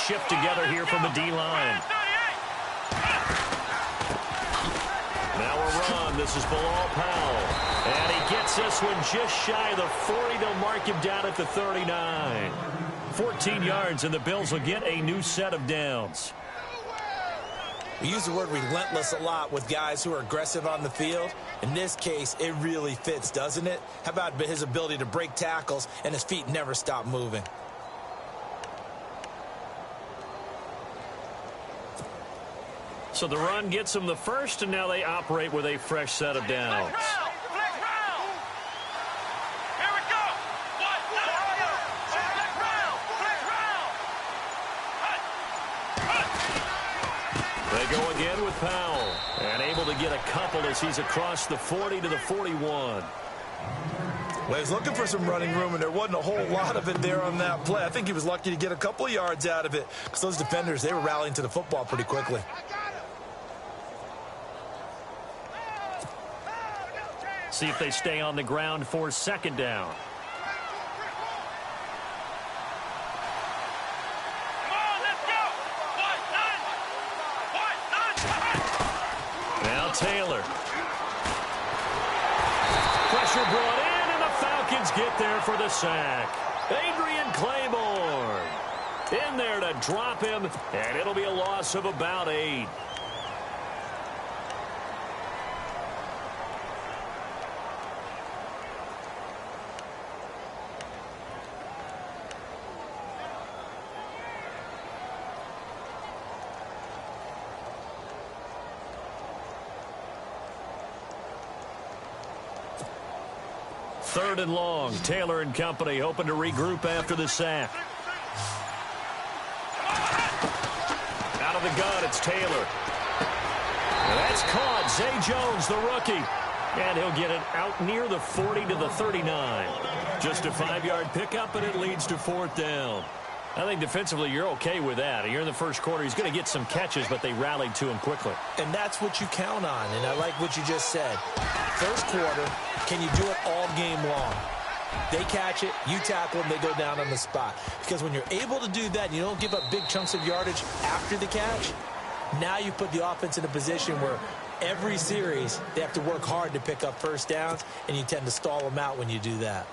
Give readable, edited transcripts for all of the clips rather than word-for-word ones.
shift together here from the D-line. Now a run. This is Bilal Powell. And he gets this one just shy of the 40. They'll mark him down at the 39. 14 yards, and the Bills will get a new set of downs. We use the word relentless a lot with guys who are aggressive on the field. In this case, it really fits, doesn't it? How about his ability to break tackles and his feet never stop moving? So the run gets them the first, and now they operate with a fresh set of downs. They go again with Powell, and able to get a couple as he's across the 40 to the 41. Well, he's looking for some running room, and there wasn't a whole lot of it there on that play. I think he was lucky to get a couple of yards out of it because those defenders, they were rallying to the football pretty quickly. See if they stay on the ground for second down. Now Taylor. Pressure brought in, and the Falcons get there for the sack. Adrian Claiborne in there to drop him, and it'll be a loss of about 8. Third and long. Taylor and company hoping to regroup after the sack. Out of the gun, it's Taylor. And that's caught. Zay Jones, the rookie. And he'll get it out near the 40 to the 39. Just a 5-yard pickup, and it leads to fourth down. I think defensively you're okay with that. You're in the first quarter. He's going to get some catches, but they rallied to him quickly. And that's what you count on, and I like what you just said. First quarter, can you do it all game long? They catch it, you tackle them, they go down on the spot. Because when you're able to do that and you don't give up big chunks of yardage after the catch, now you put the offense in a position where every series they have to work hard to pick up first downs, and you tend to stall them out when you do that.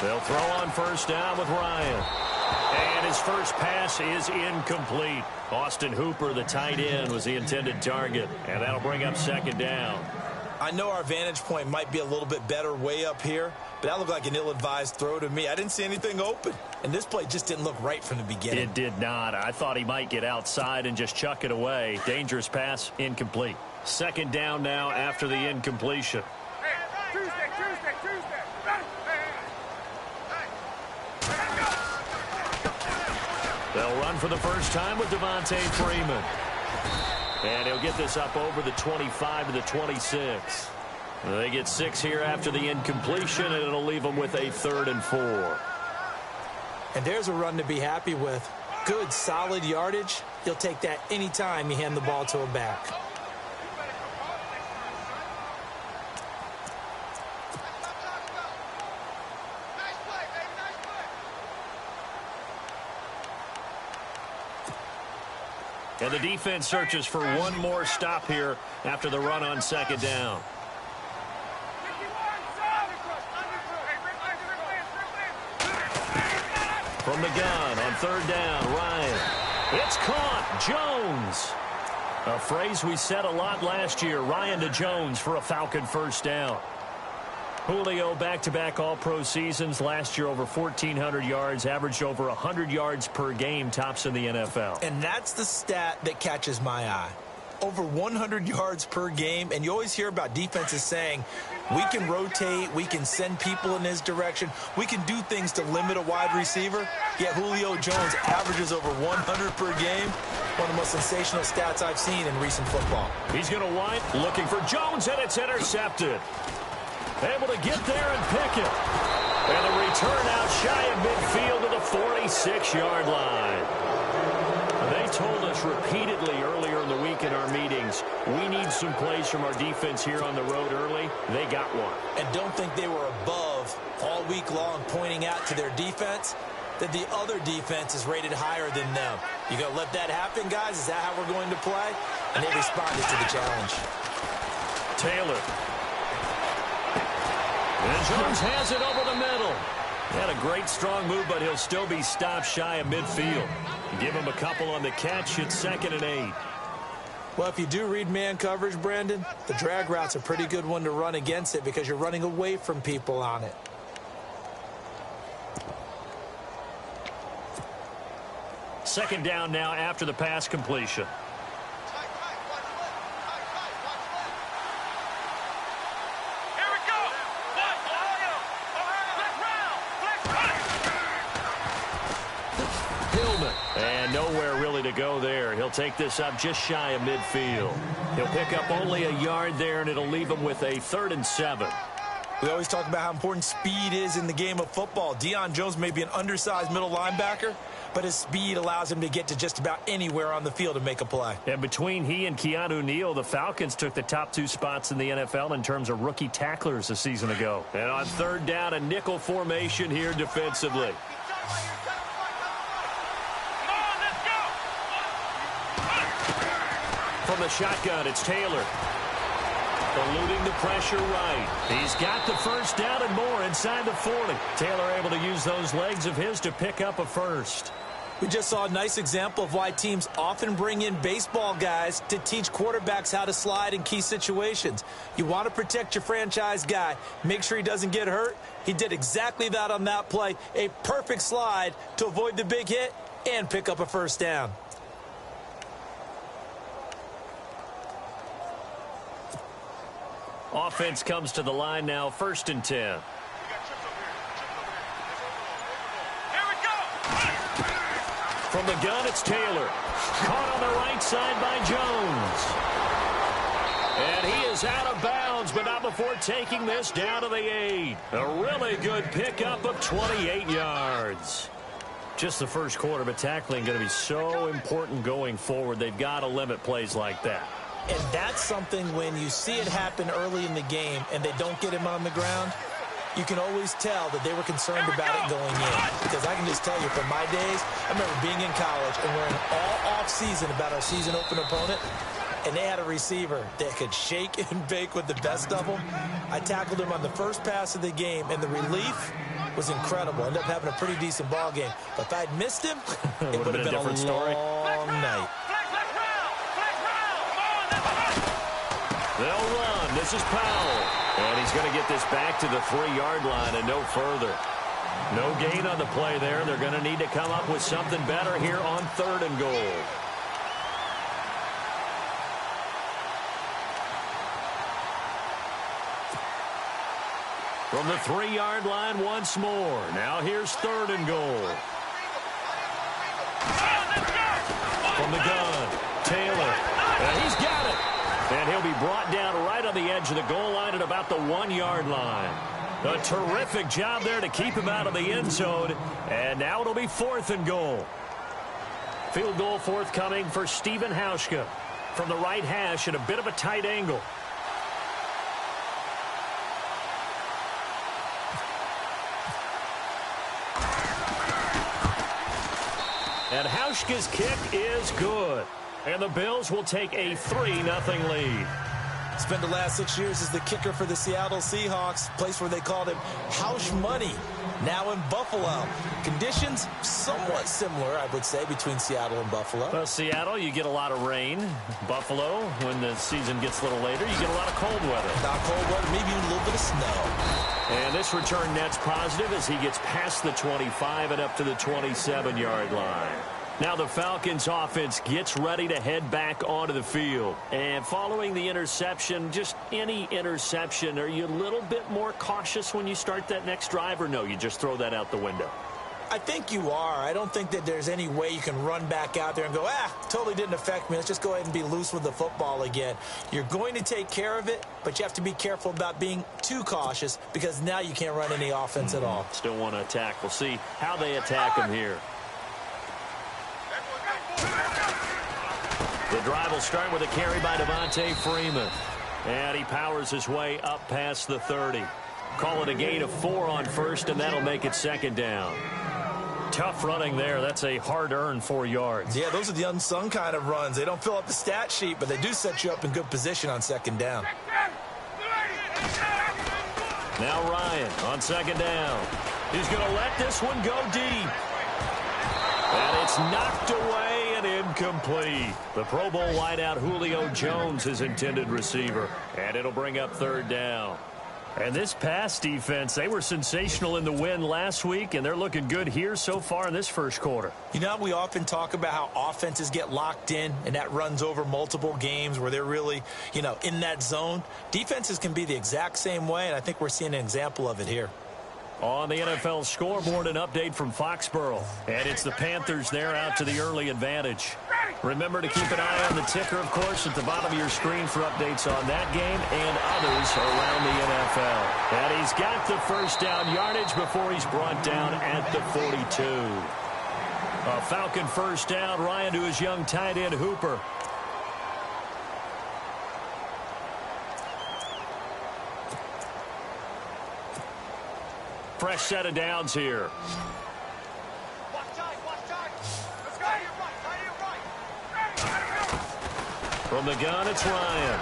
They'll throw on first down with Ryan. And his first pass is incomplete. Austin Hooper, the tight end, was the intended target. And that'll bring up second down. I know our vantage point might be a little bit better way up here, but that looked like an ill-advised throw to me. I didn't see anything open. And this play just didn't look right from the beginning. It did not. I thought he might get outside and just chuck it away. Dangerous pass, incomplete. Second down now after the incompletion. Tuesday. They'll run for the first time with Devontae Freeman. And he'll get this up over the 25 to the 26. They get 6 here after the incompletion, and it'll leave them with a 3rd and 4. And there's a run to be happy with. Good, solid yardage. You'll take that anytime you hand the ball to a back. And the defense searches for one more stop here after the run on second down. From the gun on third down, Ryan. It's caught. Jones. A phrase we said a lot last year. Ryan to Jones for a Falcon first down. Julio back-to-back all-pro seasons. Last year over 1,400 yards, averaged over 100 yards per game, tops in the NFL. And that's the stat that catches my eye. Over 100 yards per game, and you always hear about defenses saying, we can rotate, we can send people in his direction, we can do things to limit a wide receiver, yet Julio Jones averages over 100 per game. One of the most sensational stats I've seen in recent football. He's going to wind, looking for Jones, and it's intercepted. Able to get there and pick it. And the return out shy of midfield to the 46-yard line. They told us repeatedly earlier in the week in our meetings, we need some plays from our defense here on the road early. They got one. And don't think they were above all week long pointing out to their defense that the other defense is rated higher than them. You going to let that happen, guys? Is that how we're going to play? And they responded to the challenge. Taylor. And Jones has it over the middle. Had a great strong move, but he'll still be stopped shy of midfield. Give him a couple on the catch. It's 2nd and 8. Well, if you do read man coverage, Brandon, the drag route's a pretty good one to run against it because you're running away from people on it. Second down now after the pass completion. And nowhere really to go there. He'll take this up just shy of midfield. He'll pick up only a yard there, and it'll leave him with a 3rd and 7. We always talk about how important speed is in the game of football. Deion Jones may be an undersized middle linebacker, but his speed allows him to get to just about anywhere on the field and make a play. And between he and Keanu Neal, the Falcons took the top 2 spots in the NFL in terms of rookie tacklers a season ago. And on 3rd down, a nickel formation here defensively. From the shotgun, it's Taylor. Eluding the pressure right. He's got the first down and more inside the 40. Taylor able to use those legs of his to pick up a first. We just saw a nice example of why teams often bring in baseball guys to teach quarterbacks how to slide in key situations. You want to protect your franchise guy. Make sure he doesn't get hurt. He did exactly that on that play. A perfect slide to avoid the big hit and pick up a first down. Offense comes to the line now, 1st and 10. From the gun, it's Taylor. Caught on the right side by Jones. And he is out of bounds, but not before taking this down to the 8. A really good pickup of 28 yards. Just the first quarter, but tackling going to be so important going forward. They've got to limit plays like that. And that's something when you see it happen early in the game and they don't get him on the ground, you can always tell that they were concerned about it going in. Because I can just tell you from my days, I remember being in college and learning all off-season about our season opener opponent, and they had a receiver that could shake and bake with the best of them. I tackled him on the first pass of the game, and the relief was incredible. Ended up having a pretty decent ball game. But if I'd missed him, it would have been a long night. They'll run. This is Powell. And he's going to get this back to the 3-yard line and no further. No gain on the play there. They're going to need to come up with something better here on 3rd and goal. From the 3-yard line once more. Now here's 3rd and goal. From the gun, Taylor. And he's got it. And he'll be brought down right on the edge of the goal line at about the 1-yard line. A terrific job there to keep him out of the end zone. And now it'll be 4th and goal. Field goal forthcoming for Stephen Hauschka from the right hash at a bit of a tight angle. And Hauschka's kick is good. And the Bills will take a 3-0 lead. Spent the last 6 years as the kicker for the Seattle Seahawks, place where they called him Hausch Money, now in Buffalo. Conditions somewhat similar, I would say, between Seattle and Buffalo. Well, Seattle, you get a lot of rain. Buffalo, when the season gets a little later, you get a lot of cold weather. Not cold weather, maybe even a little bit of snow. And this return net's positive as he gets past the 25 and up to the 27-yard line. Now the Falcons offense gets ready to head back onto the field. And following the interception, just any interception, are you a little bit more cautious when you start that next drive, or no, you just throw that out the window? I think you are. I don't think that there's any way you can run back out there and go, totally didn't affect me. Let's just go ahead and be loose with the football again. You're going to take care of it, but you have to be careful about being too cautious because now you can't run any offense at all. Still want to attack. We'll see how they attack him here. The drive will start with a carry by Devontae Freeman. And he powers his way up past the 30. Call it a gain of 4 on first, and that'll make it second down. Tough running there. That's a hard-earned 4 yards. Yeah, those are the unsung kind of runs. They don't fill up the stat sheet, but they do set you up in good position on second down. Now Ryan on second down. He's going to let this one go deep. And it's knocked away and incomplete. The Pro Bowl wideout Julio Jones, his intended receiver. And it'll bring up third down. And this pass defense, they were sensational in the win last week, and they're looking good here so far in this first quarter. You know, we often talk about how offenses get locked in, and that runs over multiple games where they're really, in that zone. Defenses can be the exact same way, and I think we're seeing an example of it here. On the NFL scoreboard, an update from Foxborough. And it's the Panthers there out to the early advantage. Remember to keep an eye on the ticker, of course, at the bottom of your screen for updates on that game and others around the NFL. And he's got the first down yardage before he's brought down at the 42. A Falcon first down. Ryan to his young tight end, Hooper. Fresh set of downs here. From the gun, it's Ryan.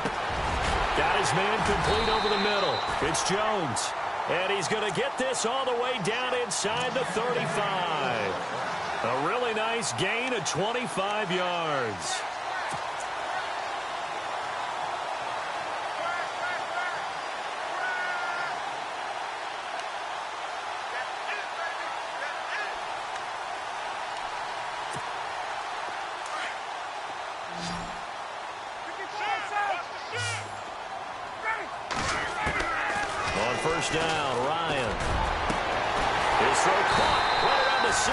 Got his man complete over the middle. It's Jones. And he's going to get this all the way down inside the 35. A really nice gain of 25 yards. First down, Ryan. His throw caught right around the 6.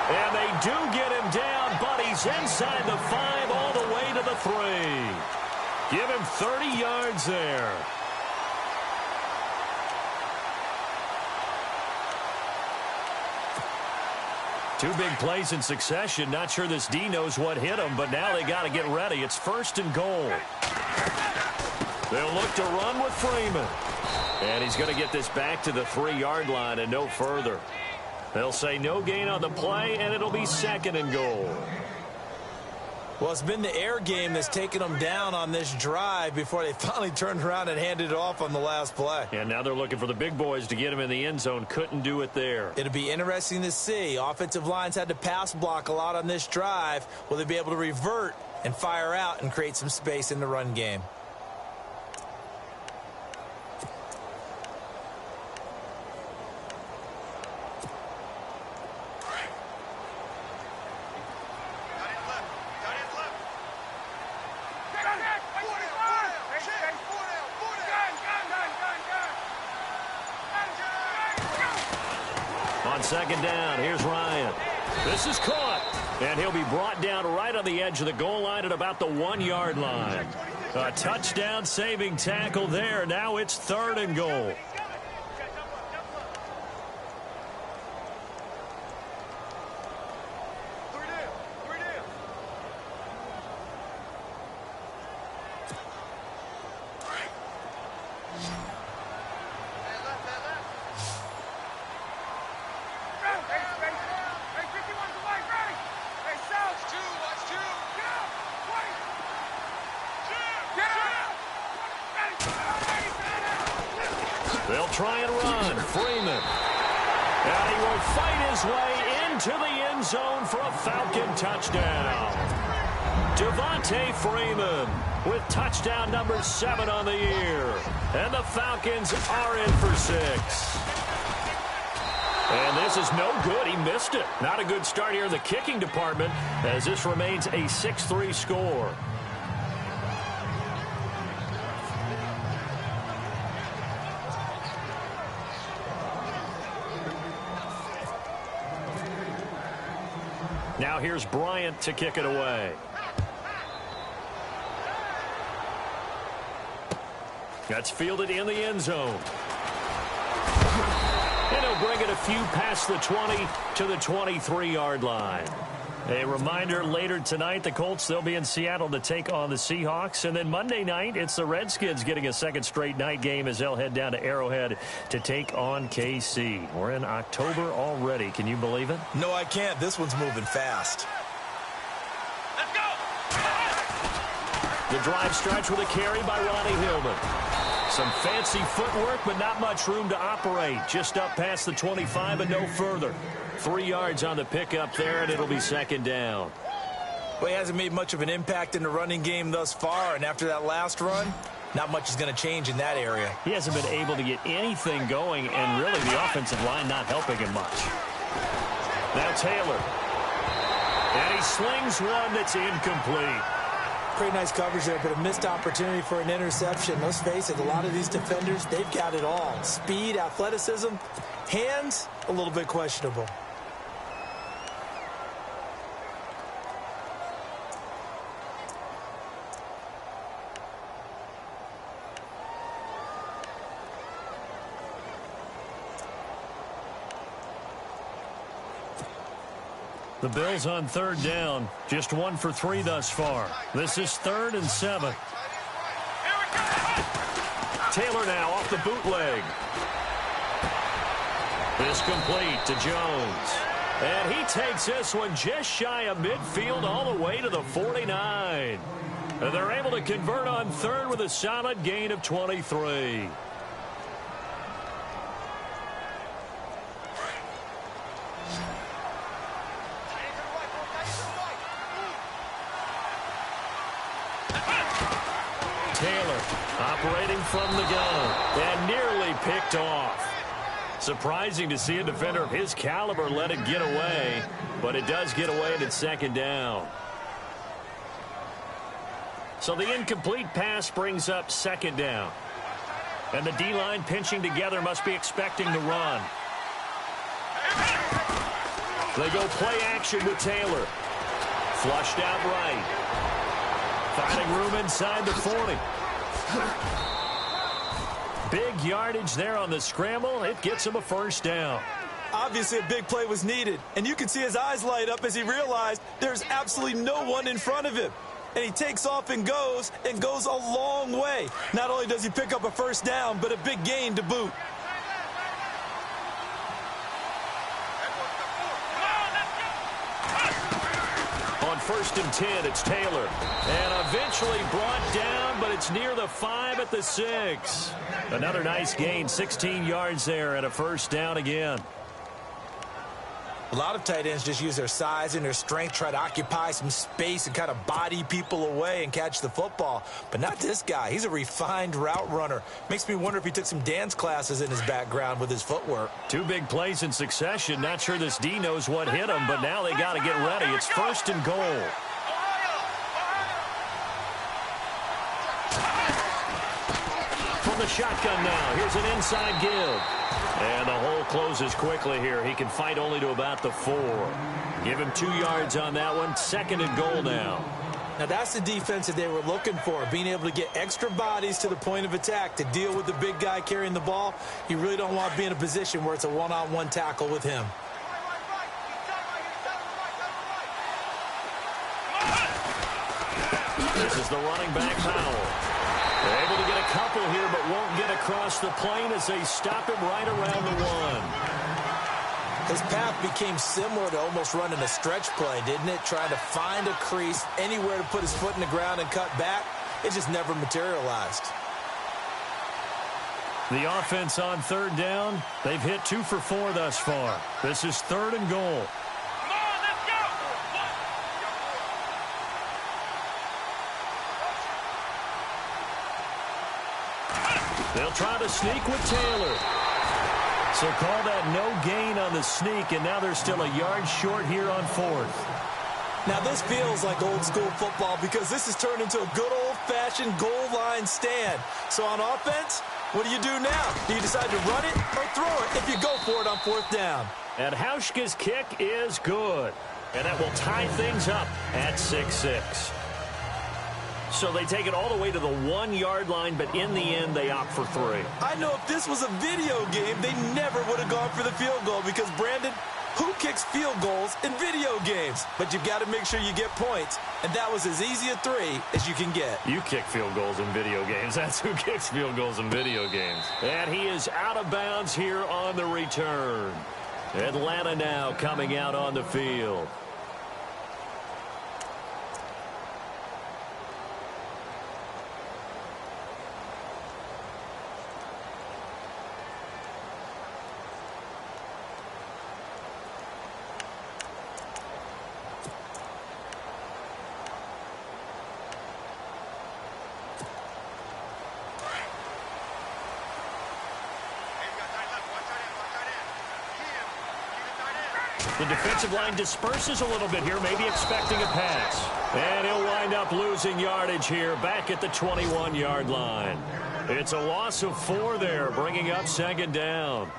And they do get him down, but he's inside the 5 all the way to the 3. Give him 30 yards there. Two big plays in succession. Not sure this D knows what hit him, but now they got to get ready. It's first and goal. They'll look to run with Freeman. And he's going to get this back to the 3-yard line and no further. They'll say no gain on the play, and it'll be second and goal. Well, it's been the air game that's taken them down on this drive before they finally turned around and handed it off on the last play. And now they're looking for the big boys to get him in the end zone. Couldn't do it there. It'll be interesting to see. Offensive lines had to pass block a lot on this drive. Will they be able to revert and fire out and create some space in the run game? Second down, here's Ryan. This is caught, and he'll be brought down right on the edge of the goal line at about the 1-yard line. A touchdown saving tackle there. Now it's third and goal. They'll try and run. Freeman. And he will fight his way into the end zone for a Falcon touchdown. Devontae Freeman with touchdown number 7 on the year. And the Falcons are in for 6. And this is no good. He missed it. Not a good start here in the kicking department as this remains a 6-3 score. Now here's Bryant to kick it away. That's fielded in the end zone. And he'll bring it a few past the 20 to the 23-yard line. A reminder, later tonight, the Colts, they'll be in Seattle to take on the Seahawks. And then Monday night, it's the Redskins getting a second straight night game as they'll head down to Arrowhead to take on KC. We're in October already. Can you believe it? No, I can't. This one's moving fast. Let's go! The drive starts with a carry by Ronnie Hillman. Some fancy footwork, but not much room to operate. Just up past the 25 and no further. 3 yards on the pickup there, and it'll be second down. Well, he hasn't made much of an impact in the running game thus far, and after that last run, not much is going to change in that area. He hasn't been able to get anything going, and really the offensive line not helping him much. Now Taylor. And he slings one that's incomplete. Pretty nice coverage there, but a missed opportunity for an interception. Let's face it, a lot of these defenders, they've got it all. Speed, athleticism, hands, a little bit questionable. The Bills on third down. Just 1 for 3 thus far. This is 3rd and 7. Taylor now off the bootleg. This complete to Jones. And he takes this one just shy of midfield all the way to the 49. And they're able to convert on third with a solid gain of 23. Taylor operating from the gun and nearly picked off. Surprising to see a defender of his caliber let it get away, but it does get away and it's second down. So the incomplete pass brings up second down. And the D-line pinching together must be expecting the run. They go play action with Taylor. Flushed out right. Finding room inside the 40. Big yardage there on the scramble. It gets him a first down. Obviously a big play was needed, and you can see his eyes light up as he realized there's absolutely no one in front of him. And he takes off and goes a long way. Not only does he pick up a first down, but a big gain to boot. On 1st and 10, it's Taylor. And eventually brought down, but it's near the 5 at the 6. Another nice gain, 16 yards there and a first down again. A lot of tight ends just use their size and their strength, try to occupy some space and kind of body people away and catch the football. But not this guy. He's a refined route runner. Makes me wonder if he took some dance classes in his background with his footwork. 2 big plays in succession. Not sure this D knows what hit him, but now they got to get ready. It's 1st and goal. From the shotgun now. Here's an inside give. And the hole closes quickly here. He can fight only to about the 4. Give him 2 yards on that one. 2nd and goal now. Now that's the defense that they were looking for, being able to get extra bodies to the point of attack to deal with the big guy carrying the ball. You really don't want to be in a position where it's a one-on-one tackle with him. This is the running back, Powell. They're able to get a couple here, but won't get across the plane as they stop him right around the 1. His path became similar to almost running a stretch play, didn't it? Trying to find a crease, anywhere to put his foot in the ground and cut back. It just never materialized. The offense on 3rd down, they've hit 2 for 4 thus far. This is 3rd and goal. They'll try to sneak with Taylor. So call that no gain on the sneak, and now they're still a yard short here on 4th. Now this feels like old school football because this has turned into a good old-fashioned goal line stand. So on offense, what do you do now? Do you decide to run it or throw it if you go for it on 4th down? And Hauschka's kick is good. And that will tie things up at 6-6. So they take it all the way to the 1-yard line, but in the end, they opt for 3. I know if this was a video game, they never would have gone for the field goal because, Brandon, who kicks field goals in video games? But you've got to make sure you get points, and that was as easy a 3 as you can get. You kick field goals in video games. That's who kicks field goals in video games. And he is out of bounds here on the return. Atlanta now coming out on the field. The defensive line disperses a little bit here, maybe expecting a pass. And he'll wind up losing yardage here back at the 21-yard line. It's a loss of 4 there, bringing up 2nd down.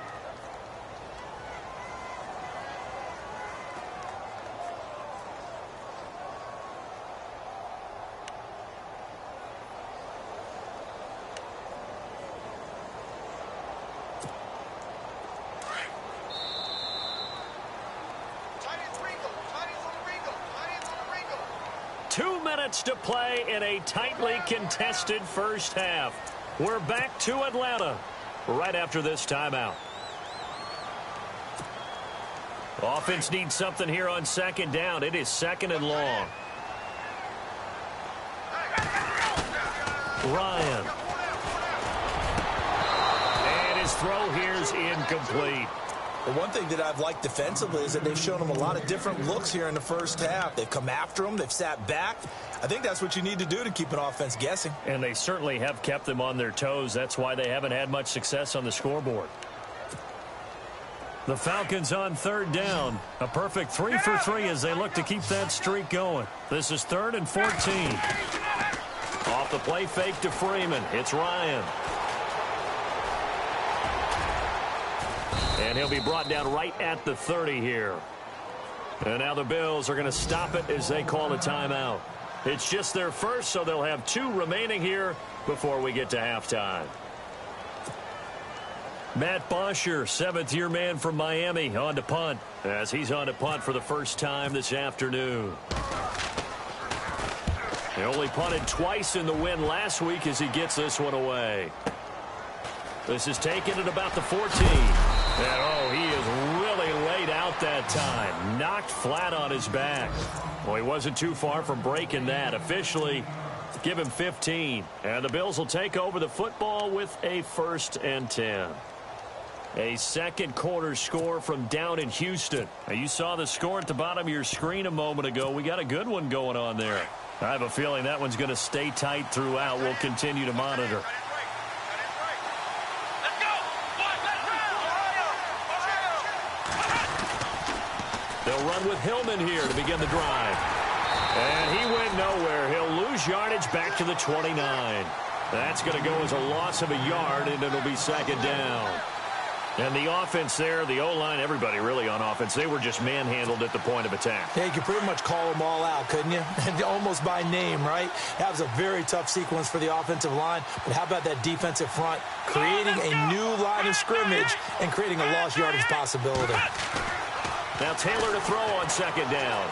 To play in a tightly contested first half. We're back to Atlanta right after this timeout. Offense needs something here on 2nd down. It is 2nd and long. Ryan. And his throw here is incomplete. The one thing that I've liked defensively is that they've shown them a lot of different looks here in the first half. They've come after them. They've sat back. I think that's what you need to do to keep an offense guessing. And they certainly have kept them on their toes. That's why they haven't had much success on the scoreboard. The Falcons on 3rd down. A perfect 3 for 3 as they look to keep that streak going. This is 3rd and 14. Off the play fake to Freeman. It's Ryan. And he'll be brought down right at the 30 here. And now the Bills are going to stop it as they call a timeout. It's just their first, so they'll have 2 remaining here before we get to halftime. Matt Bosher, 7th-year man from Miami, on to punt, as he's on to punt for the first time this afternoon. He only punted twice in the win last week as he gets this one away. This is taken at about the 14. And, oh, he is really laid out that time. Knocked flat on his back. Well, he wasn't too far from breaking that. Officially, give him 15. And the Bills will take over the football with a 1st and 10. A second quarter score from down in Houston. Now, you saw the score at the bottom of your screen a moment ago. We got a good one going on there. I have a feeling that one's going to stay tight throughout. We'll continue to monitor. They'll run with Hillman here to begin the drive. And he went nowhere. He'll lose yardage back to the 29. That's going to go as a loss of a yard, and it'll be 2nd down. And the offense there, the O-line, everybody really on offense, they were just manhandled at the point of attack. Yeah, you could pretty much call them all out, couldn't you? Almost by name, right? That was a very tough sequence for the offensive line. But how about that defensive front creating a new line of scrimmage and creating a lost yardage possibility? Now Taylor to throw on 2nd down.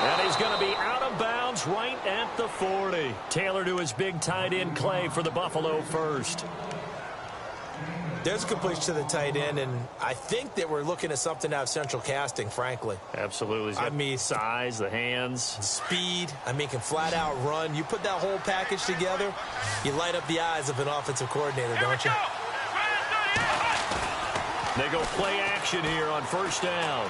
And he's going to be out of bounds right at the 40. Taylor to his big tight end Clay for the Buffalo first. There's a completion to the tight end, and I think that we're looking at something out of Central Casting, frankly. Absolutely. I mean, size, the hands. Speed. I mean, can flat out run. You put that whole package together, you light up the eyes of an offensive coordinator, don't you? They go play action here on 1st down.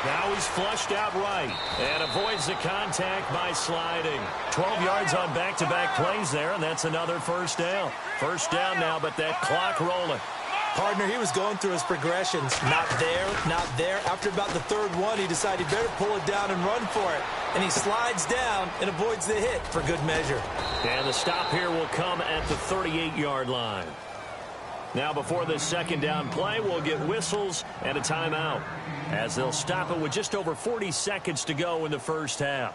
Now he's flushed out right and avoids the contact by sliding. 12 yards on back-to-back plays there, and that's another 1st down. 1st down now, but that clock rolling. Partner, he was going through his progressions. Not there, not there. After about the 3rd one, he decided he better pull it down and run for it. And he slides down and avoids the hit for good measure. And the stop here will come at the 38-yard line. Now before this second down play, we'll get whistles and a timeout, as they'll stop it with just over 40 seconds to go in the first half.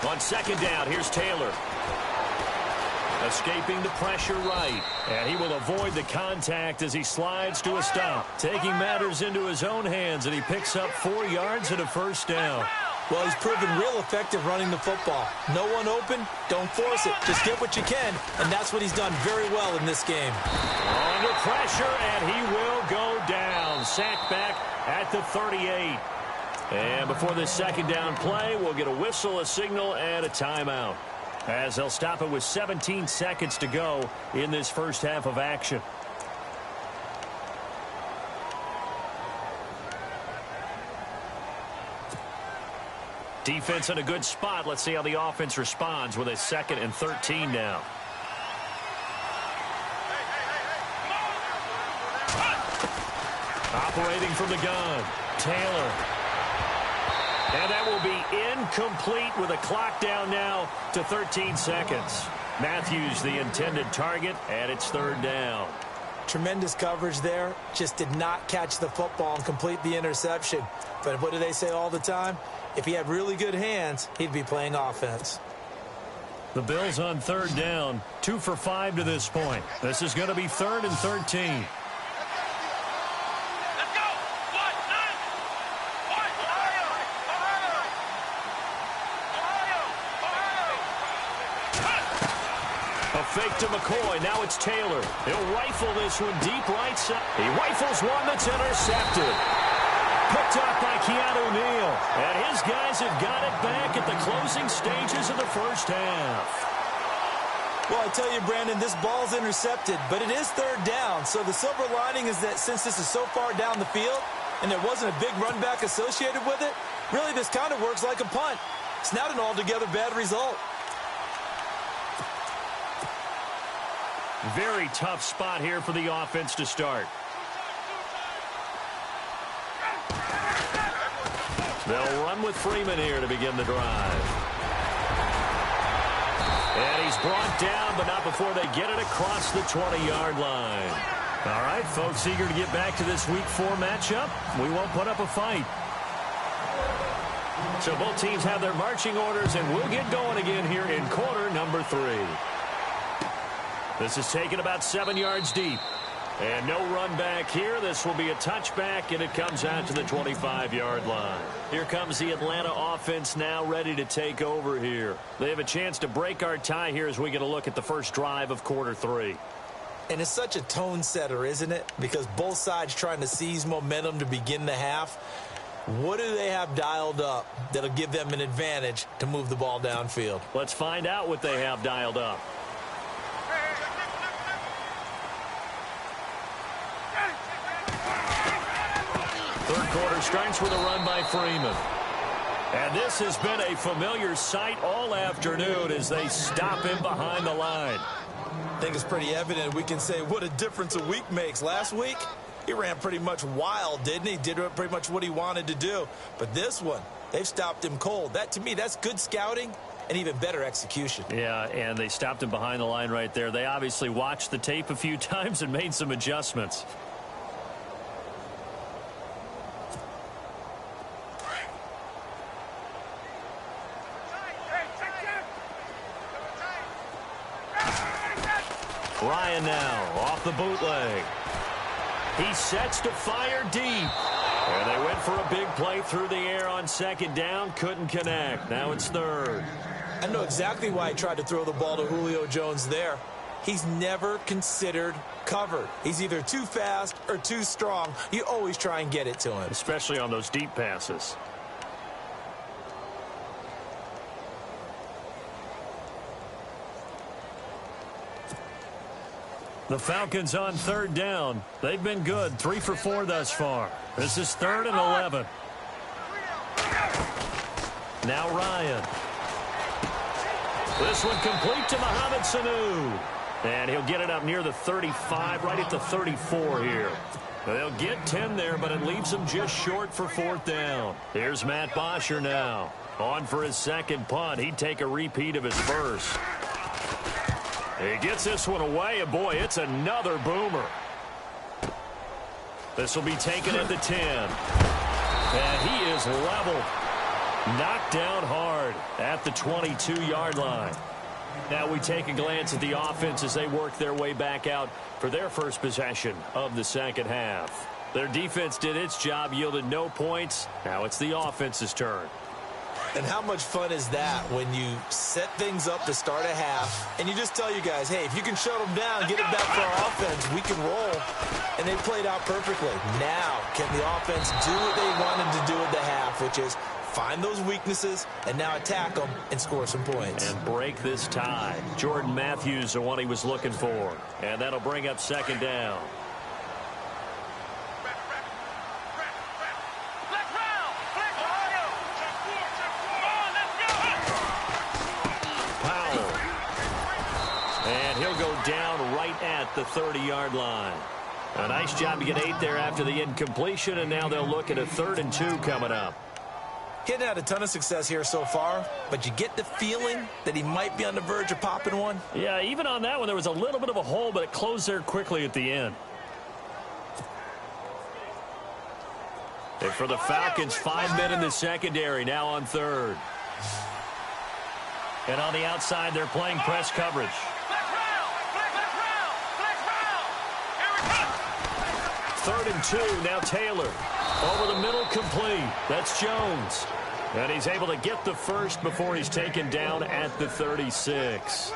On second down, here's Taylor. Escaping the pressure right. And he will avoid the contact as he slides to a stop. Taking matters into his own hands, and he picks up 4 yards and a first down. Well, he's proven real effective running the football. No one open, don't force it. Just get what you can, and that's what he's done very well in this game. Under pressure, and he will go down. Sacked back at the 38. And before this second down play, we'll get a whistle, a signal, and a timeout, as they'll stop it with 17 seconds to go in this first half of action. Defense in a good spot. Let's see how the offense responds with a 2nd and 13 now. Operating from the gun, Taylor. And that will be incomplete with a clock down now to 13 seconds. Matthews, the intended target, and it's 3rd down. Tremendous coverage there. Just did not catch the football and complete the interception. But what do they say all the time? If he had really good hands, he'd be playing offense. The Bills on 3rd down, 2 for 5 to this point. This is going to be 3rd and 13. Fake to McCoy. Now it's Taylor. He'll rifle this one deep right side. He rifles one that's intercepted. Picked up by Keanu Neal. And his guys have got it back at the closing stages of the first half. Well, I tell you, Brandon, this ball's intercepted, but it is 3rd down. So the silver lining is that since this is so far down the field and there wasn't a big run back associated with it, really this kind of works like a punt. It's not an altogether bad result. Very tough spot here for the offense to start. They'll run with Freeman here to begin the drive. And he's brought down, but not before they get it across the 20-yard line. All right, folks, eager to get back to this Week 4 matchup. We won't put up a fight. So both teams have their marching orders, and we'll get going again here in quarter number 3. This is taken about 7 yards deep. And no run back here. This will be a touchback, and it comes out to the 25-yard line. Here comes the Atlanta offense now ready to take over here. They have a chance to break our tie here as we get a look at the first drive of quarter 3. And it's such a tone setter, isn't it? Because both sides trying to seize momentum to begin the half. What do they have dialed up that'll give them an advantage to move the ball downfield? Let's find out what they have dialed up. Third quarter starts with a run by Freeman. And this has been a familiar sight all afternoon as they stop him behind the line. I think it's pretty evident. We can say what a difference a week makes. Last week, he ran pretty much wild, didn't he? Did pretty much what he wanted to do. But this one, they've stopped him cold. That, to me, that's good scouting and even better execution. Yeah, and they stopped him behind the line right there. They obviously watched the tape a few times and made some adjustments. Ryan now off the bootleg. He sets to fire deep. And they went for a big play through the air on second down. Couldn't connect. Now it's 3rd. I know exactly why he tried to throw the ball to Julio Jones there. He's never considered covered. He's either too fast or too strong. You always try and get it to him. Especially on those deep passes. The Falcons on 3rd down. They've been good. 3 for 4 thus far. This is 3rd and 11. Now Ryan. This one complete to Mohamed Sanu. And he'll get it up near the 35, right at the 34 here. They'll get 10 there, but it leaves them just short for 4th down. Here's Matt Bosher now. On for his second punt. He'd take a repeat of his first. He gets this one away, and boy, it's another boomer. This will be taken at the 10. And he is leveled. Knocked down hard at the 22-yard line. Now we take a glance at the offense as they work their way back out for their first possession of the second half. Their defense did its job, yielded no points. Now it's the offense's turn. And how much fun is that when you set things up to start a half and you just tell you guys, hey, if you can shut them down, get it back for our offense, we can roll. And they played out perfectly. Now, can the offense do what they wanted to do at the half, which is find those weaknesses and now attack them and score some points. And break this tie. Jordan Matthews, the one he was looking for. And that'll bring up second down. Down right at the 30-yard line. A nice job to get 8 there after the incompletion, and now they'll look at a 3rd and 2 coming up. He hadn't had a ton of success here so far, but you get the feeling that he might be on the verge of popping one. Yeah, even on that one, there was a little bit of a hole, but it closed there quickly at the end. And for the Falcons, 5 men in the secondary, now on 3rd. And on the outside, they're playing press coverage. 3rd and 2, now Taylor. Over the middle, complete. That's Jones. And he's able to get the first before he's taken down at the 36.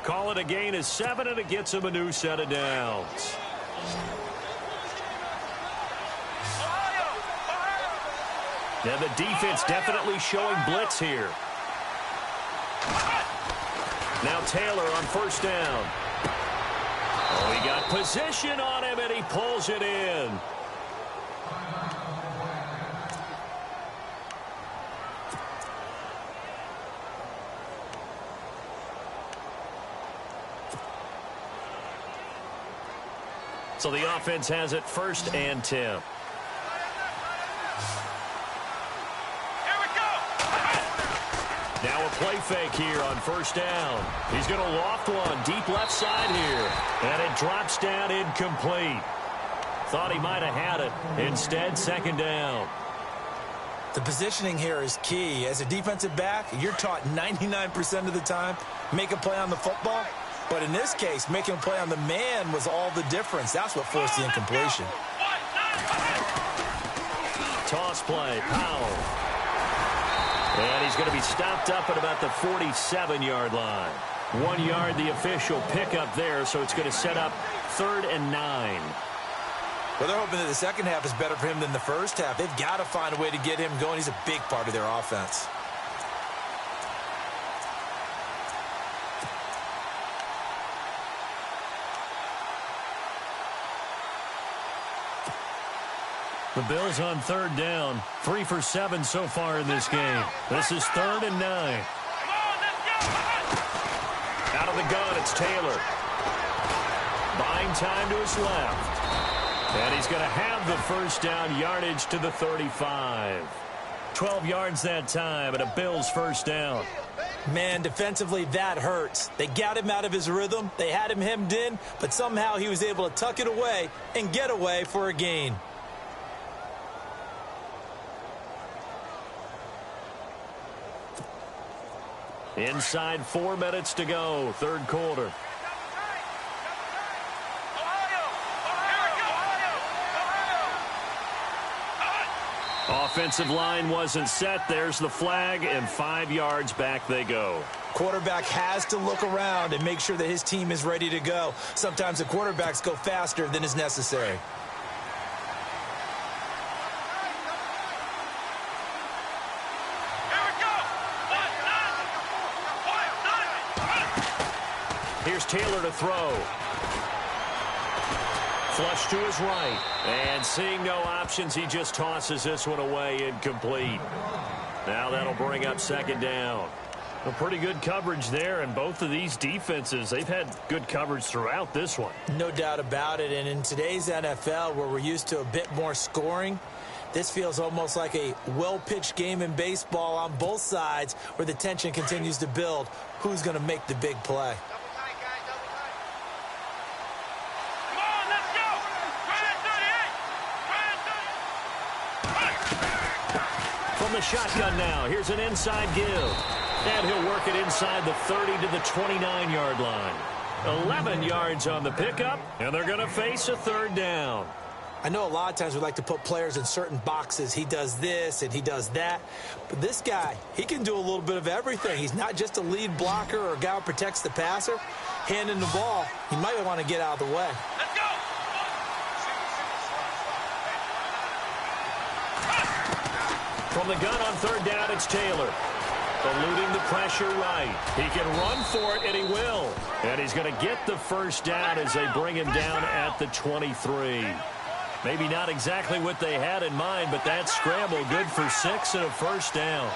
Call it a gain of 7, and it gets him a new set of downs. And the defense definitely showing blitz here. Now Taylor on 1st down. Oh, he got position on him, and he pulls it in. So the offense has it 1st and 10. Now a play fake here on 1st down. He's going to loft one deep left side here. And it drops down incomplete. Thought he might have had it. Instead, 2nd down. The positioning here is key. As a defensive back, you're taught 99% of the time, make a play on the football. But in this case, making a play on the man was all the difference. That's what forced the incompletion. Toss play, Powell. And he's going to be stopped up at about the 47-yard line. 1 yard, the official pickup there, so it's going to set up 3rd and 9. Well, they're hoping that the second half is better for him than the first half. They've got to find a way to get him going. He's a big part of their offense. The Bills on 3rd down. 3 for 7 so far in this game. This is 3rd and 9. Out of the gun, it's Taylor. Buying time to his left. And he's going to have the 1st down, yardage to the 35. 12 yards that time, and a Bills 1st down. Man, defensively, that hurts. They got him out of his rhythm. They had him hemmed in, but somehow he was able to tuck it away and get away for a gain. Inside 4 minutes to go, 3rd quarter. Offensive line wasn't set. There's the flag, and 5 yards back they go. Quarterback has to look around and make sure that his team is ready to go. Sometimes the quarterbacks go faster than is necessary. Here's Taylor to throw. Flush to his right. And seeing no options, he just tosses this one away incomplete. Now that'll bring up 2nd down. A pretty good coverage there, and both of these defenses, they've had good coverage throughout this one. No doubt about it, and in today's NFL, where we're used to a bit more scoring, this feels almost like a well-pitched game in baseball on both sides where the tension continues to build. Who's going to make the big play? From the shotgun now, here's an inside give. And he'll work it inside the 30 to the 29-yard line. 11 yards on the pickup, and they're going to face a third down. I know a lot of times we like to put players in certain boxes. He does this and he does that. But this guy, he can do a little bit of everything. He's not just a lead blocker or a guy who protects the passer. Handing the ball, he might want to get out of the way. Let's go! From the gun on third down, it's Taylor. Eluding the pressure right. He can run for it, and he will. And he's going to get the first down as they bring him down at the 23. Maybe not exactly what they had in mind, but that scramble good for 6 and a first down.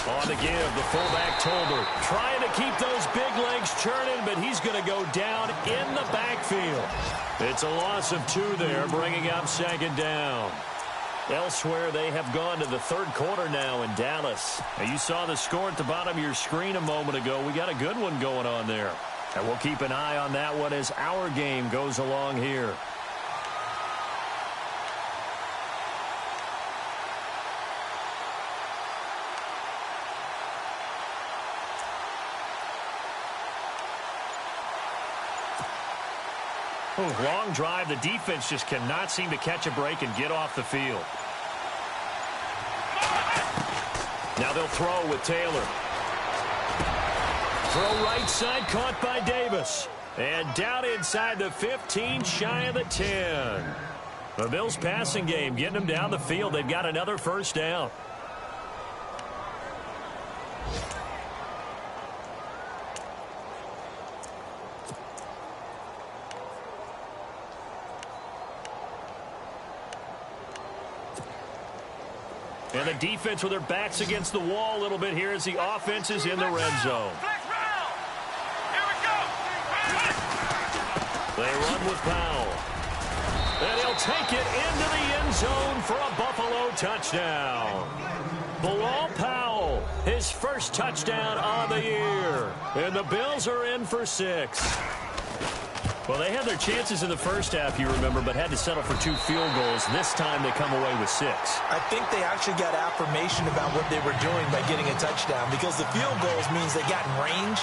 On the give, the fullback Tolbert trying to keep those big legs churning, but he's going to go down in the backfield. It's a loss of 2 there, bringing up second down. Elsewhere, they have gone to the third quarter now in Dallas. Now, you saw the score at the bottom of your screen a moment ago. We got a good one going on there. And we'll keep an eye on that one as our game goes along here. Long drive. The defense just cannot seem to catch a break and get off the field. Now they'll throw with Taylor. Throw right side, caught by Davis. And down inside the 15, shy of the 10. The Bills passing game, getting them down the field. They've got another first down. And the defense with their backs against the wall a little bit here as the offense is in the red zone. They run with Powell. And he'll take it into the end zone for a Buffalo touchdown. Bilal Powell, his first touchdown on the year. And the Bills are in for 6. Well, they had their chances in the first half, you remember, but had to settle for 2 field goals. This time they come away with 6. I think they actually got affirmation about what they were doing by getting a touchdown, because the field goals means they got in range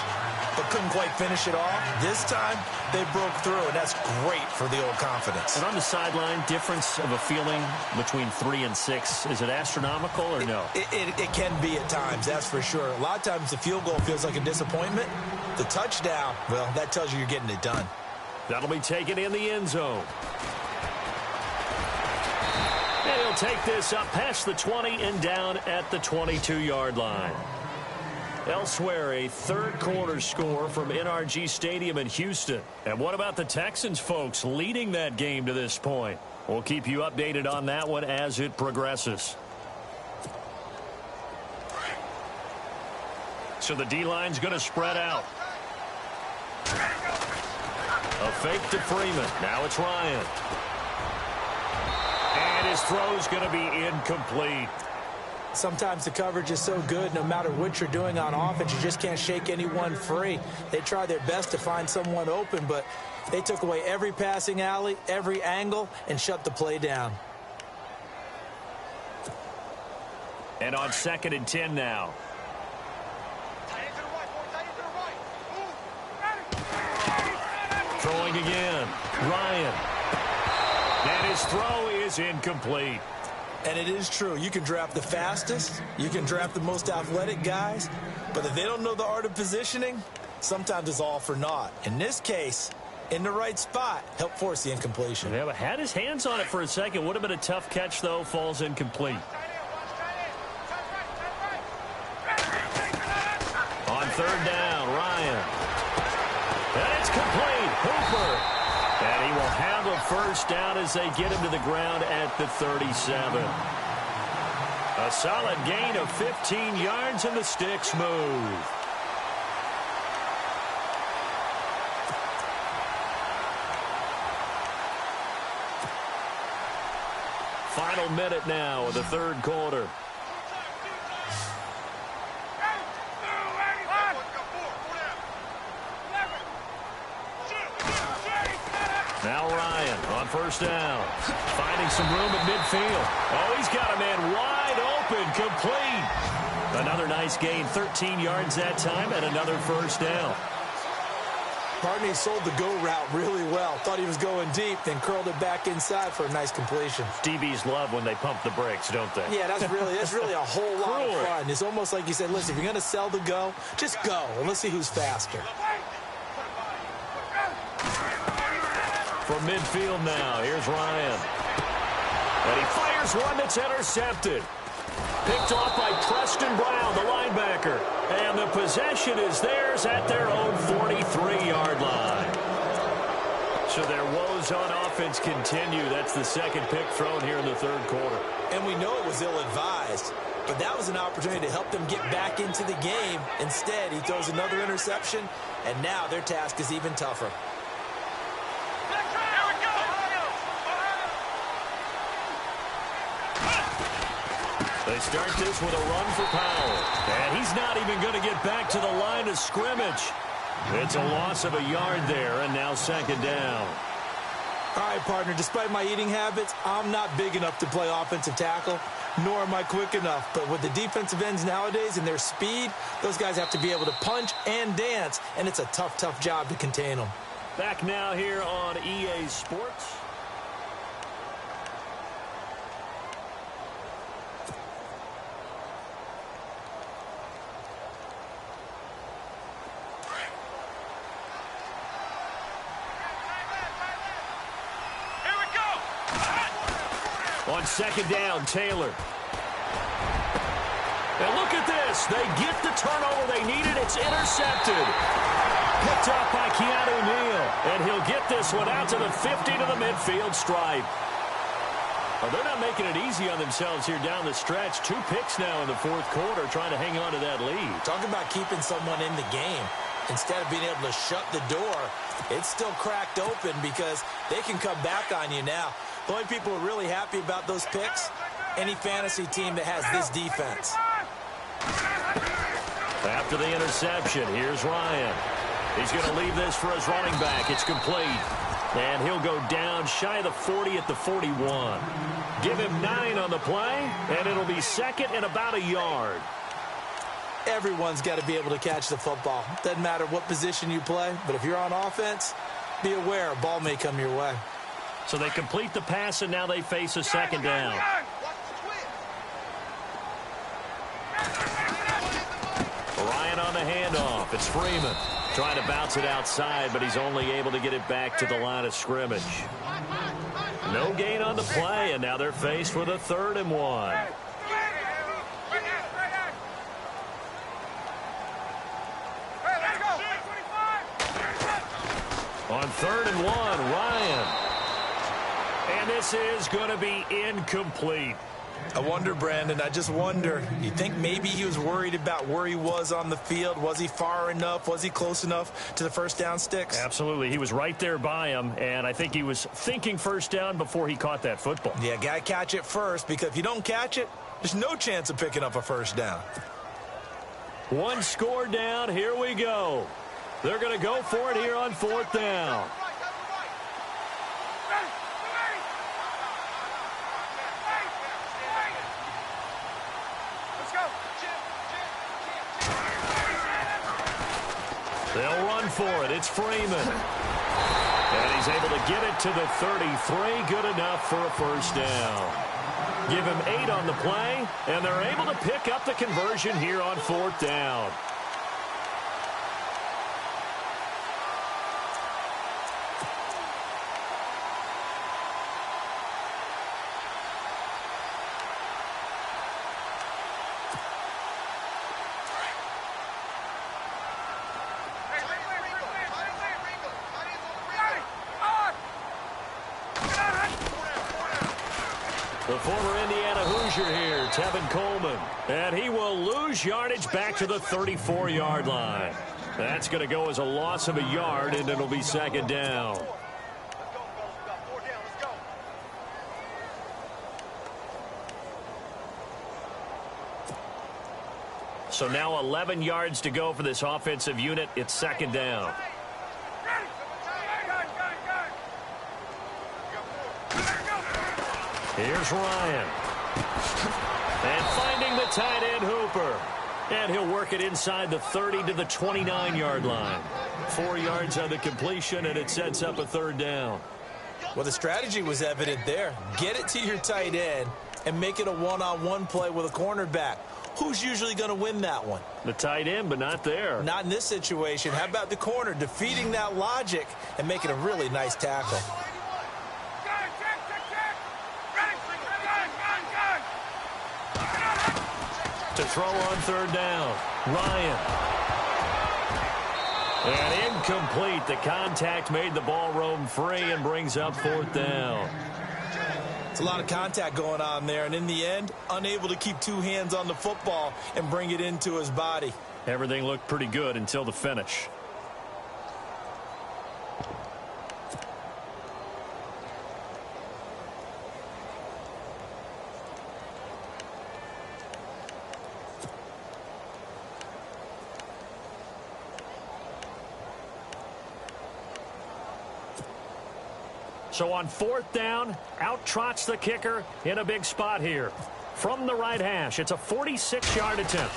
but couldn't quite finish it off. This time they broke through, and that's great for the old confidence. And on the sideline, difference of a feeling between 3 and 6, is it astronomical or no? It can be at times, that's for sure. A lot of times the field goal feels like a disappointment. The touchdown, well, that tells you you're getting it done. That'll be taken in the end zone. And he'll take this up past the 20 and down at the 22-yard line. Elsewhere, a third quarter score from NRG Stadium in Houston. And what about the Texans, folks, leading that game to this point? We'll keep you updated on that one as it progresses. So the D-line's going to spread out. A fake to Freeman. Now it's Ryan. And his throw's going to be incomplete. Sometimes the coverage is so good, no matter what you're doing on offense, you just can't shake anyone free. They try their best to find someone open, but they took away every passing alley, every angle, and shut the play down. And on 2nd and 10 now. Throwing again. Ryan. And his throw is incomplete. And it is true. You can draft the fastest. You can draft the most athletic guys. But if they don't know the art of positioning, sometimes it's all for naught. In this case, in the right spot, helped force the incompletion. Yeah, but had his hands on it for a second. Would have been a tough catch, though. Falls incomplete. third down. Ryan. And it's complete. Hooper. And he will have a first down as they get him to the ground at the 37. A solid gain of 15 yards, and the sticks move. Final minute now of the third quarter. Now Ryan on first down. Finding some room at midfield. Oh, he's got a man wide open, complete. Another nice gain, 13 yards that time, and another first down. Barney sold the go route really well. Thought he was going deep, then curled it back inside for a nice completion. DBs love when they pump the brakes, don't they? Yeah, that's really a whole lot of fun. It's almost like you said, listen, if you're going to sell the go, just go, and let's see who's faster. From midfield now, here's Ryan. And he fires one that's intercepted. Picked off by Preston Brown, the linebacker. And the possession is theirs at their own 43-yard line. So their woes on offense continue. That's the second pick thrown here in the third quarter. And we know it was ill-advised, but that was an opportunity to help them get back into the game. Instead, he throws another interception, and now their task is even tougher. They start this with a run for Powell. And he's not even going to get back to the line of scrimmage. It's a loss of a yard there, and now second down. All right, partner, despite my eating habits, I'm not big enough to play offensive tackle, nor am I quick enough. But with the defensive ends nowadays and their speed, those guys have to be able to punch and dance, and it's a tough, tough job to contain them. Back now here on EA Sports. On second down, Taylor. And look at this. They get the turnover they needed. It's intercepted. Picked up by Keanu Neal. And he'll get this one out to the 50 to the midfield stripe. Well, they're not making it easy on themselves here down the stretch. 2 picks now in the fourth quarter trying to hang on to that lead. Talk about keeping someone in the game. Instead of being able to shut the door, it's still cracked open because they can come back on you now. The only people who are really happy about those picks, any fantasy team that has this defense. After the interception, here's Ryan. He's going to leave this for his running back. It's complete. And he'll go down shy of the 40 at the 41. Give him 9 on the play, and it'll be second and about a yard. Everyone's got to be able to catch the football. Doesn't matter what position you play, but if you're on offense, be aware a ball may come your way. So they complete the pass, and now they face a second down. Ryan on the handoff. It's Freeman trying to bounce it outside, but he's only able to get it back to the line of scrimmage. No gain on the play, and now they're faced with a 3rd and 1. On 3rd and 1, Ryan. And this is going to be incomplete. I wonder, Brandon, I just wonder. You think maybe he was worried about where he was on the field? Was he far enough? Was he close enough to the first down sticks? Absolutely. He was right there by him, and I think he was thinking first down before he caught that football. Yeah, got to catch it first, because if you don't catch it, there's no chance of picking up a first down. 1 score down. Here we go. They're going to go for it here on 4th down. They'll run for it. It's Freeman. And he's able to get it to the 33. Good enough for a first down. Give him 8 on the play, and they're able to pick up the conversion here on 4th down. The former Indiana Hoosier here, Tevin Coleman. And he will lose yardage back to the 34-yard line. That's going to go as a loss of a yard, and it'll be second down. So now 11 yards to go for this offensive unit. It's second down. Here's Ryan. And finding the tight end Hooper. And he'll work it inside the 30 to the 29-yard line. 4 yards on the completion, and it sets up a third down. Well, the strategy was evident there. Get it to your tight end and make it a one-on-one play with a cornerback. Who's usually going to win that one? The tight end, but not there. Not in this situation. How about the corner defeating that logic and making a really nice tackle? To throw on third down, Ryan. And incomplete. The contact made the ball roam free and brings up fourth down. It's a lot of contact going on there, and in the end, unable to keep two hands on the football and bring it into his body. Everything looked pretty good until the finish. So on fourth down, out trots the kicker in a big spot here. From the right hash, it's a 46-yard attempt.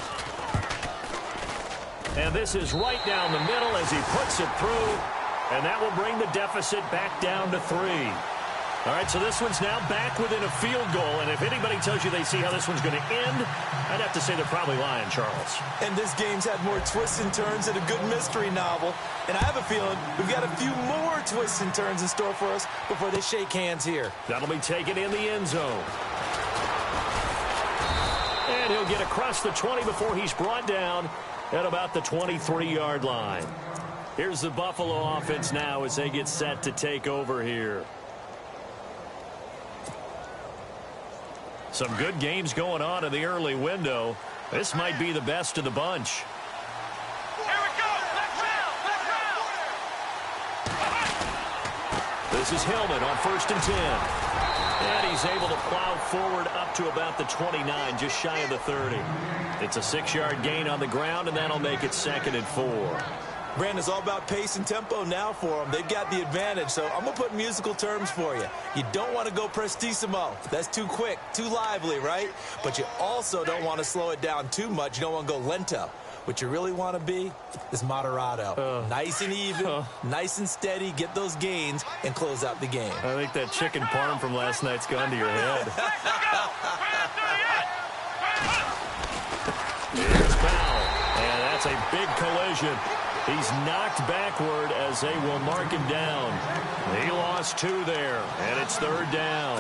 And this is right down the middle as he puts it through. And that will bring the deficit back down to 3. All right, so this one's now back within a field goal. And if anybody tells you they see how this one's going to end, I'd have to say they're probably lying, Charles. And this game's had more twists and turns than a good mystery novel. And I have a feeling we've got a few more twists and turns in store for us before they shake hands here. That'll be taken in the end zone. And he'll get across the 20 before he's brought down at about the 23-yard line. Here's the Buffalo offense now as they get set to take over here. Some good games going on in the early window. This might be the best of the bunch. Here we go. This is Hillman on 1st and 10. And he's able to plow forward up to about the 29, just shy of the 30. It's a 6-yard gain on the ground, and that'll make it 2nd and 4. Brandon, it's all about pace and tempo now for them. They've got the advantage, so I'm going to put musical terms for you. You don't want to go prestissimo. That's too quick, too lively, right? But you also don't want to slow it down too much. You don't want to go lento. What you really want to be is moderato. Nice and even, nice and steady, get those gains, and close out the game. I think that chicken parm from last night's gone to your head. Here's Powell, and that's a big collision. He's knocked backward as they will mark him down. He lost 2 there, and it's 3rd down.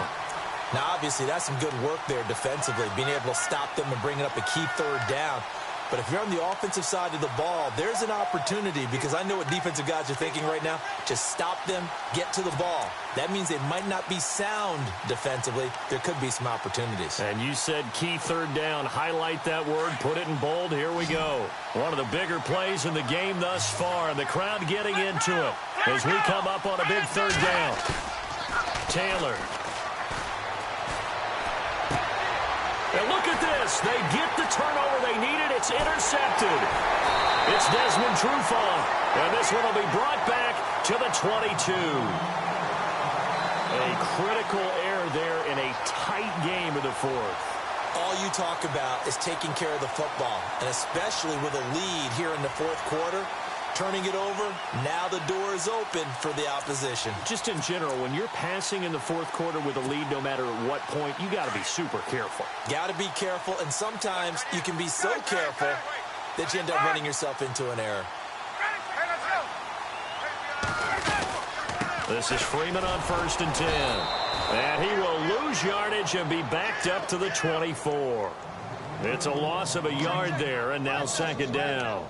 Now, obviously, that's some good work there defensively, being able to stop them and bringing up a key 3rd down. But if you're on the offensive side of the ball, there's an opportunity, because I know what defensive guys are thinking right now. Just stop them, get to the ball. That means they might not be sound defensively. There could be some opportunities. And you said key 3rd down. Highlight that word. Put it in bold. Here we go. One of the bigger plays in the game thus far. And the crowd getting into it as we come up on a big 3rd down. Taylor. And look at this. They get the turnover they needed. It's intercepted. It's Desmond Trufant. And this one will be brought back to the 22. A critical error there in a tight game of the 4th. All you talk about is taking care of the football, and especially with a lead here in the 4th quarter, turning it over, now the door is open for the opposition. Just in general, when you're passing in the 4th quarter with a lead, no matter at what point, you got to be super careful. Got to be careful, and sometimes you can be so careful that you end up running yourself into an error. This is Freeman on 1st and 10. And he will lose yardage and be backed up to the 24. It's a loss of a yard there, and now 2nd down.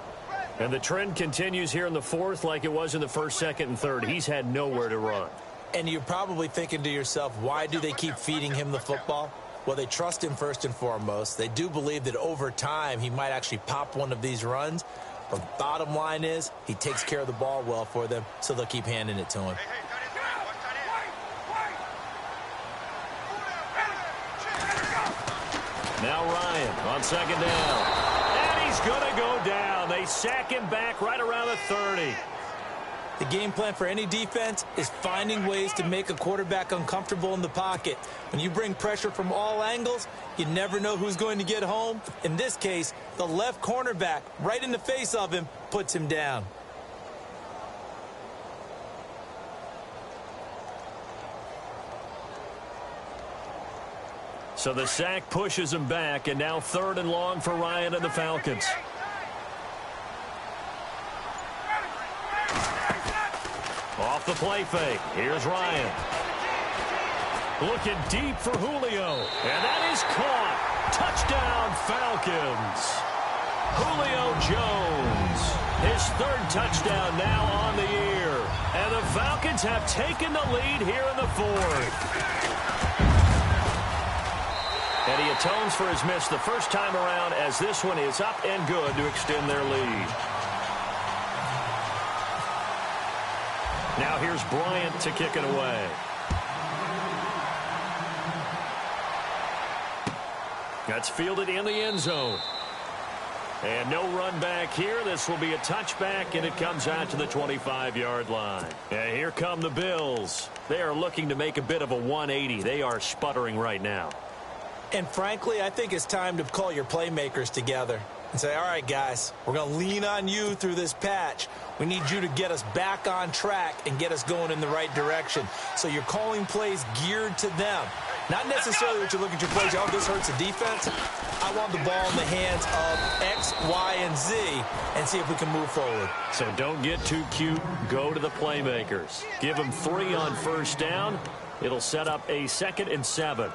And the trend continues here in the 4th like it was in the 1st, 2nd, and 3rd. He's had nowhere to run. And you're probably thinking to yourself, why do they keep feeding him the football? Well, they trust him first and foremost. They do believe that over time he might actually pop one of these runs. But bottom line is he takes care of the ball well for them, so they'll keep handing it to him. Now Ryan on second down. And he's going to go down. They sack him back right around the 30. The game plan for any defense is finding ways to make a quarterback uncomfortable in the pocket. When you bring pressure from all angles, you never know who's going to get home. In this case, the left cornerback, right in the face of him, puts him down. So the sack pushes him back, and now 3rd and long for Ryan and the Falcons. Off the play fake. Here's Ryan. Looking deep for Julio. And that is caught. Touchdown, Falcons. Julio Jones. His 3rd touchdown now on the year. And the Falcons have taken the lead here in the 4th. And he atones for his miss the first time around as this one is up and good to extend their lead. Now here's Bryant to kick it away. That's fielded in the end zone. And no run back here. This will be a touchback, and it comes out to the 25-yard line. And here come the Bills. They are looking to make a bit of a 180. They are sputtering right now. And frankly, I think it's time to call your playmakers together and say, all right, guys, we're going to lean on you through this patch. We need you to get us back on track and get us going in the right direction. So you're calling plays geared to them. Not necessarily that you look at your plays, oh, this hurts the defense. I want the ball in the hands of X, Y, and Z and see if we can move forward. So don't get too cute. Go to the playmakers. Give them 3 on first down. It'll set up a 2nd and 7.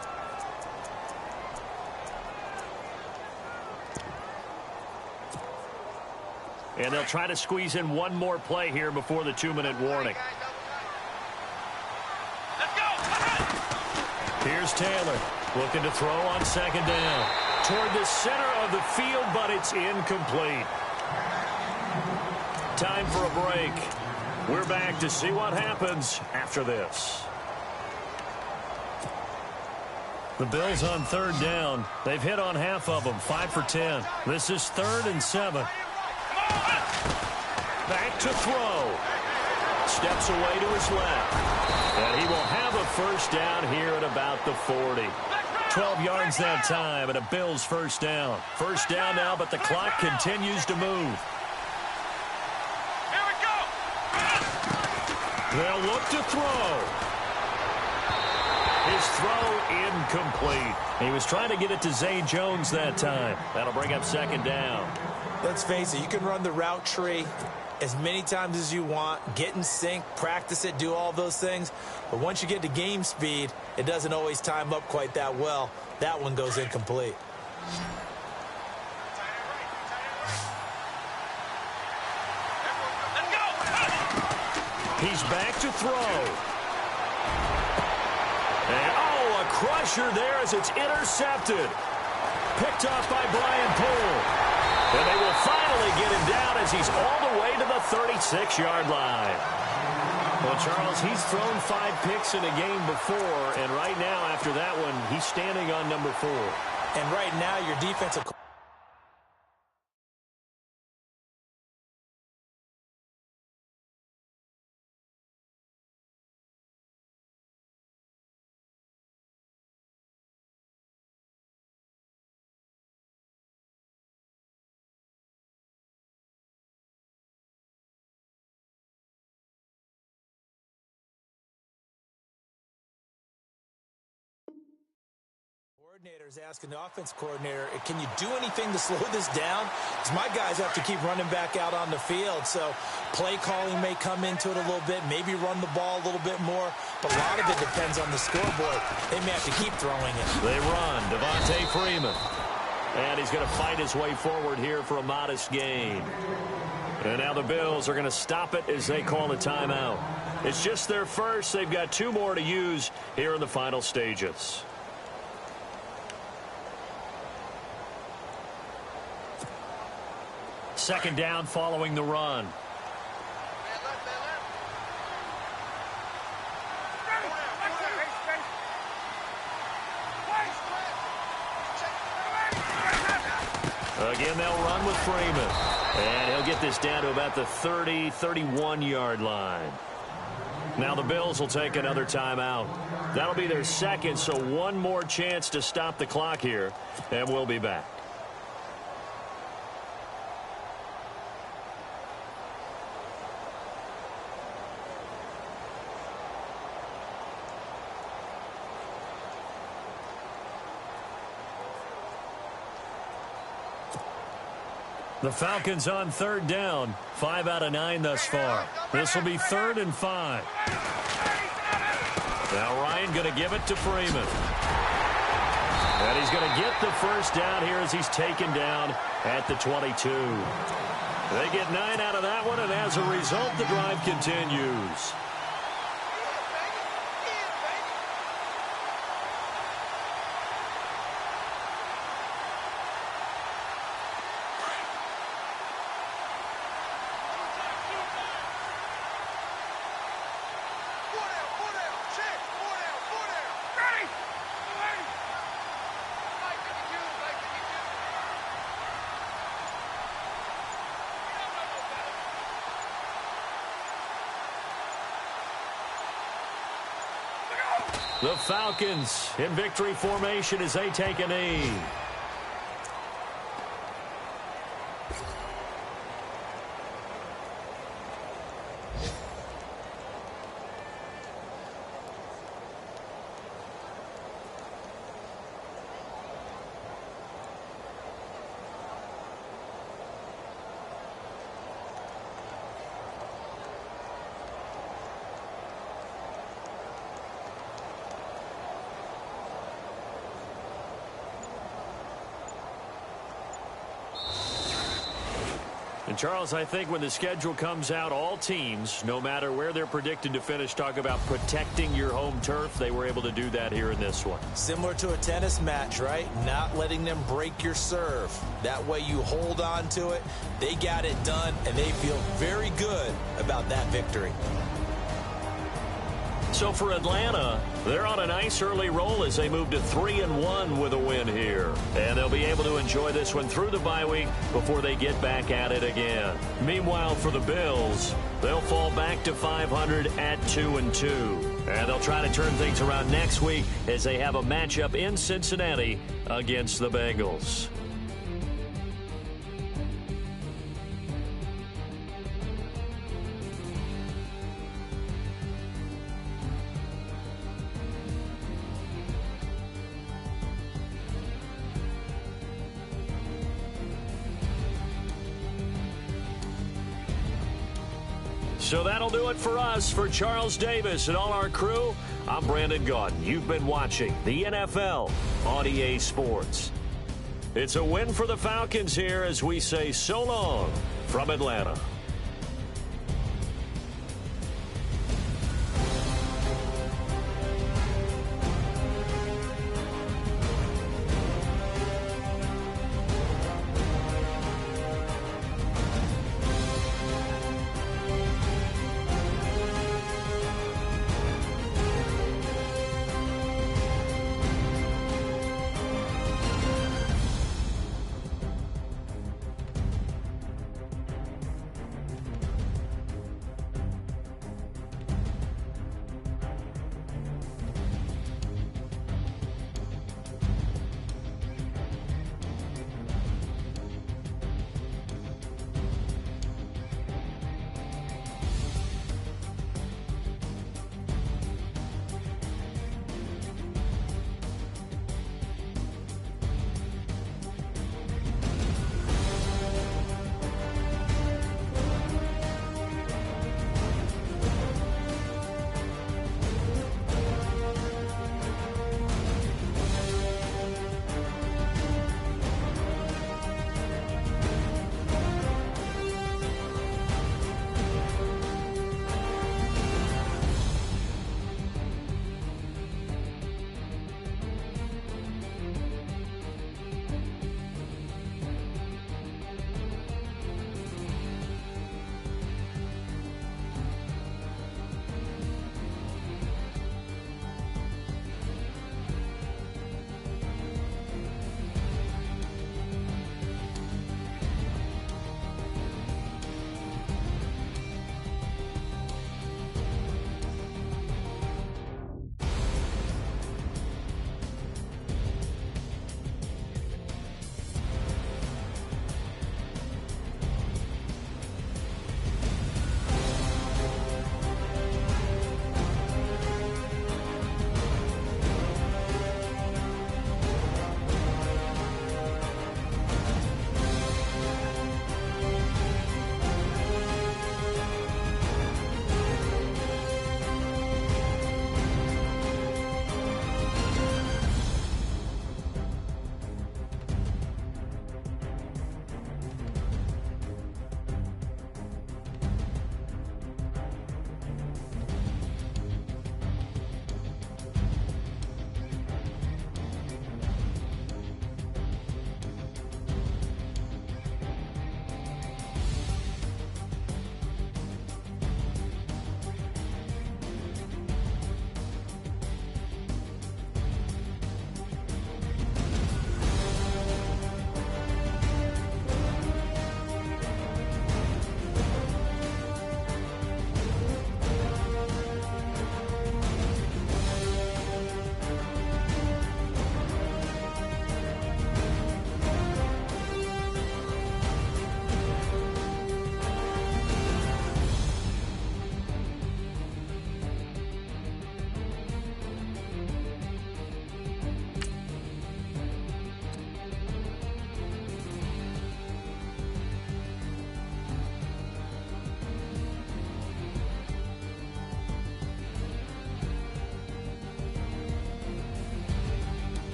And they'll try to squeeze in one more play here before the 2-minute warning. Here's Taylor looking to throw on second down. Toward the center of the field, but it's incomplete. Time for a break. We're back to see what happens after this. The Bills on 3rd down. They've hit on half of them, 5 for 10. This is 3rd and 7. Back to throw. Steps away to his left. And he will have a first down here at about the 40. 12 yards that time and a Bills first down. First down now, but the clock continues to move. Here we go. They'll look to throw. His throw incomplete. He was trying to get it to Zay Jones that time. That'll bring up second down. Let's face it, you can run the route tree as many times as you want, get in sync, practice it, do all those things. But once you get to game speed, it doesn't always time up quite that well. That one goes incomplete. He's back to throw. And, oh, a crusher there as it's intercepted. Picked off by Brian Poole. And they will finally get him down as he's all the way to the 36-yard line. Well, Charles, he's thrown 5 picks in a game before, and right now, after that one, he's standing on number 4. And right now, your defensive... coordinator is asking the offense coordinator, can you do anything to slow this down? Because my guys have to keep running back out on the field. So play calling may come into it a little bit, maybe run the ball a little bit more. But a lot of it depends on the scoreboard. They may have to keep throwing it. They run. Devontae Freeman. And he's going to fight his way forward here for a modest gain. And now the Bills are going to stop it as they call a timeout. It's just their first. They've got 2 more to use here in the final stages. Second down following the run. Again, they'll run with Freeman. And he'll get this down to about the 30, 31-yard line. Now the Bills will take another timeout. That'll be their second, so one more chance to stop the clock here, and we'll be back. The Falcons on third down. 5 out of 9 thus far. This will be 3rd and 5. Now Ryan going to give it to Freeman. And he's going to get the first down here as he's taken down at the 22. They get 9 out of that one, and as a result, the drive continues. The Falcons in victory formation as they take a knee. And Charles, I think when the schedule comes out, all teams, no matter where they're predicted to finish, talk about protecting your home turf. They were able to do that here in this one. Similar to a tennis match, right? Not letting them break your serve. That way you hold on to it. They got it done, and they feel very good about that victory. So for Atlanta, they're on a nice early roll as they move to 3-1 with a win here. And they'll be able to enjoy this one through the bye week before they get back at it again. Meanwhile, for the Bills, they'll fall back to 500 at 2-2. And they'll try to turn things around next week as they have a matchup in Cincinnati against the Bengals. So that'll do it for us. For Charles Davis and all our crew, I'm Brandon Gaudin. You've been watching the NFL on EA Sports. It's a win for the Falcons here as we say so long from Atlanta.